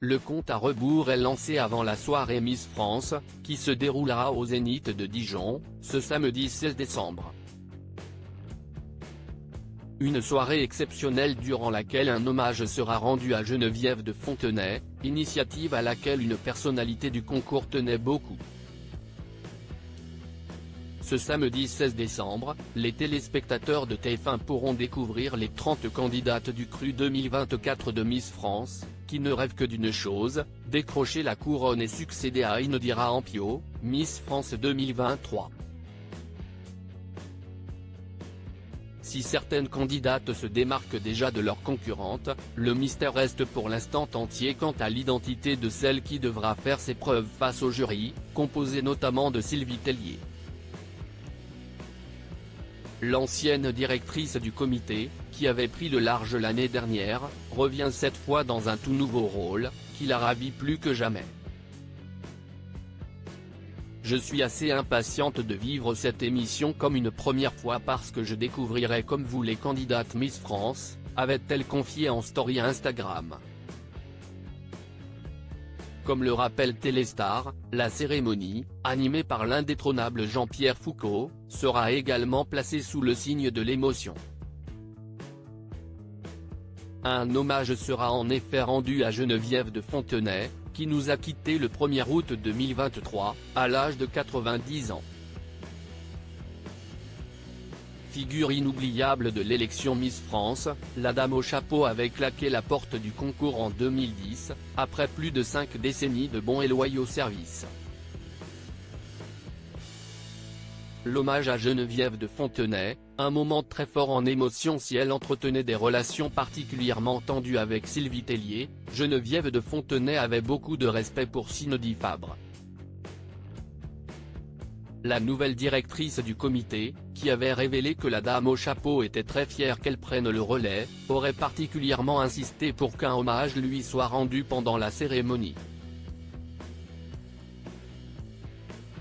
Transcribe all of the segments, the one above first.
Le compte à rebours est lancé avant la soirée Miss France, qui se déroulera au Zénith de Dijon, ce samedi 16 décembre. Une soirée exceptionnelle durant laquelle un hommage sera rendu à Geneviève de Fontenay, initiative à laquelle une personnalité du concours tenait beaucoup. Ce samedi 16 décembre, les téléspectateurs de TF1 pourront découvrir les 30 candidates du cru 2024 de Miss France, qui ne rêvent que d'une chose, décrocher la couronne et succéder à Indira Ampio, Miss France 2023. Si certaines candidates se démarquent déjà de leurs concurrentes, le mystère reste pour l'instant entier quant à l'identité de celle qui devra faire ses preuves face au jury, composé notamment de Sylvie Tellier. L'ancienne directrice du comité, qui avait pris le large l'année dernière, revient cette fois dans un tout nouveau rôle, qui la ravit plus que jamais. Je suis assez impatiente de vivre cette émission comme une première fois parce que je découvrirai comme vous les candidates Miss France, avait-elle confié en story Instagram. Comme le rappelle Téléstar, la cérémonie, animée par l'indétrônable Jean-Pierre Foucault, sera également placée sous le signe de l'émotion. Un hommage sera en effet rendu à Geneviève de Fontenay, qui nous a quittés le 1er août 2023, à l'âge de 90 ans. Figure inoubliable de l'élection Miss France, la dame au chapeau avait claqué la porte du concours en 2010, après plus de 5 décennies de bons et loyaux services. L'hommage à Geneviève de Fontenay, un moment très fort en émotion si elle entretenait des relations particulièrement tendues avec Sylvie Tellier. Geneviève de Fontenay avait beaucoup de respect pour Cindy Fabre. La nouvelle directrice du comité, qui avait révélé que la dame au chapeau était très fière qu'elle prenne le relais, aurait particulièrement insisté pour qu'un hommage lui soit rendu pendant la cérémonie.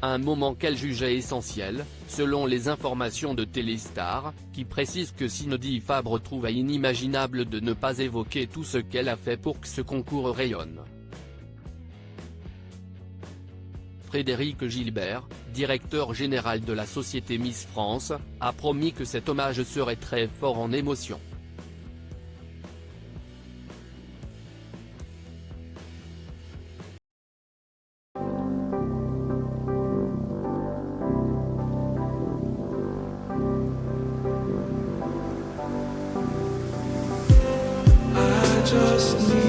Un moment qu'elle jugeait essentiel, selon les informations de Téléstar, qui précise que Cindy Fabre trouvait inimaginable de ne pas évoquer tout ce qu'elle a fait pour que ce concours rayonne. Frédéric Gilbert, directeur général de la société Miss France, a promis que cet hommage serait très fort en émotion. Just